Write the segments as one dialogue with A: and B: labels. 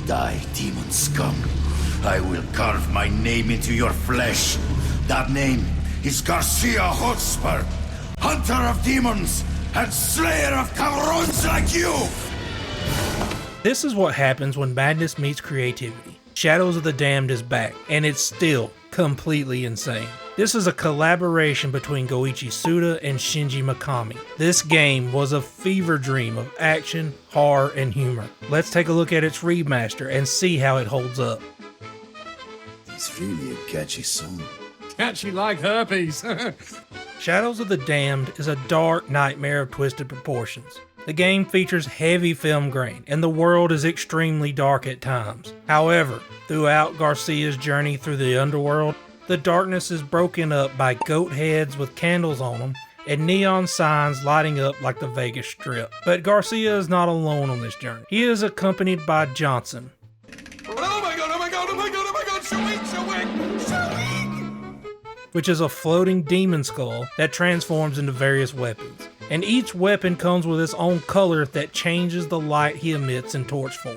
A: Die, demon scum. I will carve my name into your flesh. That name is Garcia Hotspur, hunter of demons and slayer of cabrons like you!
B: This is what happens when madness meets creativity. Shadows of the Damned is back, and it's still completely insane. This is a collaboration between Goichi Suda and Shinji Mikami. This game was a fever dream of action, horror, and humor. Let's take a look at its remaster and see how it holds up.
A: It's really a catchy song.
C: Catchy like herpes.
B: Shadows of the Damned is a dark nightmare of twisted proportions. The game features heavy film grain, and the world is extremely dark at times. However, throughout Garcia's journey through the underworld, the darkness is broken up by goat heads with candles on them and neon signs lighting up like the Vegas Strip. But Garcia is not alone on this journey. He is accompanied by Johnson, which is a floating demon skull that transforms into various weapons. And each weapon comes with its own color that changes the light he emits in torch form.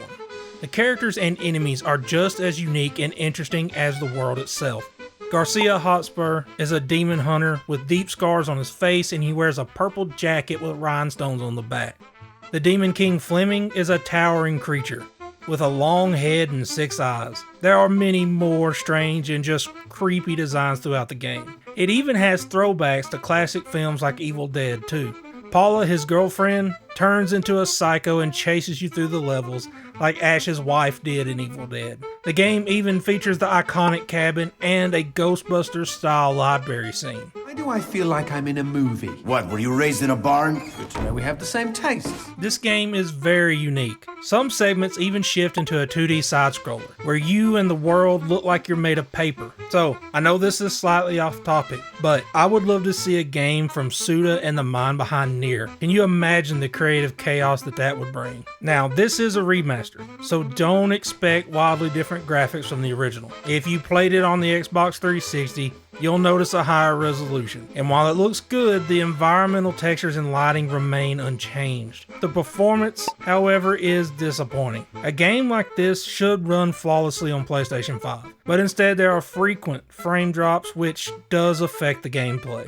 B: The characters and enemies are just as unique and interesting as the world itself. Garcia Hotspur is a demon hunter with deep scars on his face, and he wears a purple jacket with rhinestones on the back. The Demon King Fleming is a towering creature with a long head and 6 eyes. There are many more strange and just creepy designs throughout the game. It even has throwbacks to classic films like Evil Dead 2. Paula, his girlfriend, turns into a psycho and chases you through the levels like Ash's wife did in Evil Dead. The game even features the iconic cabin and a Ghostbusters-style library scene.
C: Why do I feel like I'm in a movie?
A: What, were you raised in a barn?
C: Good to know we have the same tastes.
B: This game is very unique. Some segments even shift into a 2D side-scroller, where you and the world look like you're made of paper. So, I know this is slightly off topic, but I would love to see a game from Suda and the mind behind Nier. Can you imagine the creative chaos that would bring? Now, this is a remaster, so don't expect wildly different graphics from the original. If you played it on the Xbox 360, you'll notice a higher resolution. And while it looks good, the environmental textures and lighting remain unchanged. The performance, however, is disappointing. A game like this should run flawlessly on PlayStation 5, but instead there are frequent frame drops which does affect the gameplay.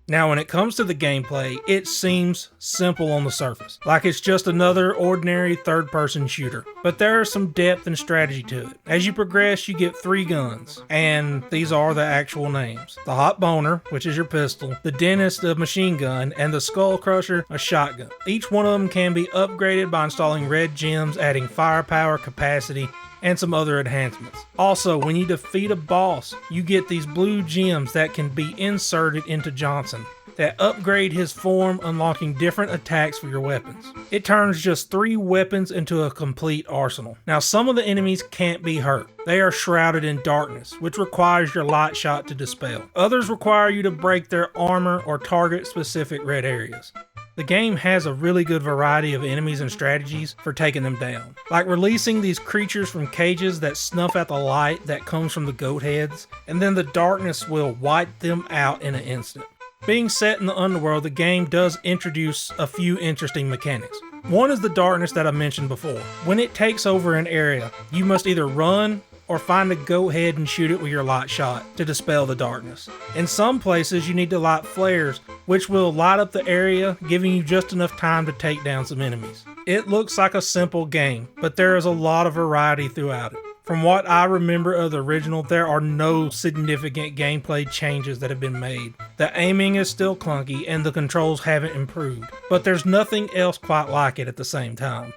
B: Now, when it comes to the gameplay, it seems simple on the surface, like it's just another ordinary third-person shooter. But there is some depth and strategy to it. As you progress, you get 3 guns, and these are the actual names. The Hot Boner, which is your pistol, the Dentist, a machine gun, and the Skull Crusher, a shotgun. Each one of them can be upgraded by installing red gems, adding firepower, capacity, and some other enhancements. Also, when you defeat a boss, you get these blue gems that can be inserted into Johnson that upgrade his form, unlocking different attacks for your weapons. It turns just 3 weapons into a complete arsenal. Now, some of the enemies can't be hurt. They are shrouded in darkness, which requires your light shot to dispel. Others require you to break their armor or target specific red areas. The game has a really good variety of enemies and strategies for taking them down, like releasing these creatures from cages that snuff out the light that comes from the goat heads, and then the darkness will wipe them out in an instant. Being set in the underworld, the game does introduce a few interesting mechanics. One is the darkness that I mentioned before. When it takes over an area, you must either run or find a goat head and shoot it with your light shot to dispel the darkness. In some places, you need to light flares, which will light up the area, giving you just enough time to take down some enemies. It looks like a simple game, but there is a lot of variety throughout it. From what I remember of the original, there are no significant gameplay changes that have been made. The aiming is still clunky and the controls haven't improved, but there's nothing else quite like it at the same time.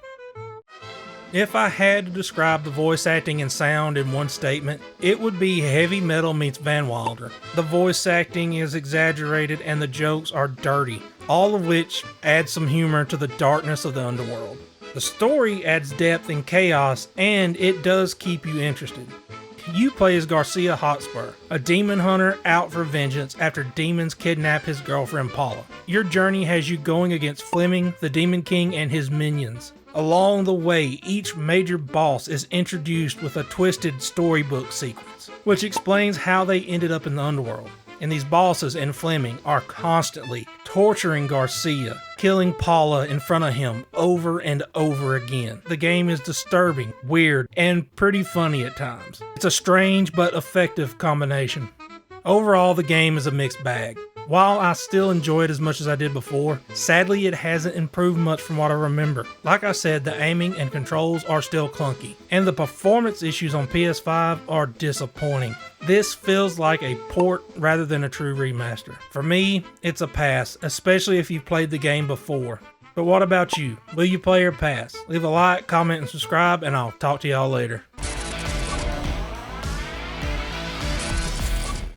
B: If I had to describe the voice acting and sound in one statement, it would be heavy metal meets Van Wilder. The voice acting is exaggerated and the jokes are dirty, all of which adds some humor to the darkness of the underworld. The story adds depth and chaos, and it does keep you interested. You play as Garcia Hotspur, a demon hunter out for vengeance after demons kidnap his girlfriend Paula. Your journey has you going against Fleming, the Demon King, and his minions. Along the way, each major boss is introduced with a twisted storybook sequence, which explains how they ended up in the underworld. And these bosses and Fleming are constantly torturing Garcia, killing Paula in front of him over and over again. The game is disturbing, weird, and pretty funny at times. It's a strange but effective combination. Overall, the game is a mixed bag. While I still enjoy it as much as I did before, sadly it hasn't improved much from what I remember. Like I said, the aiming and controls are still clunky, and the performance issues on PS5 are disappointing. This feels like a port rather than a true remaster. For me, it's a pass, especially if you've played the game before. But what about you? Will you play or pass? Leave a like, comment, and subscribe, and I'll talk to y'all later.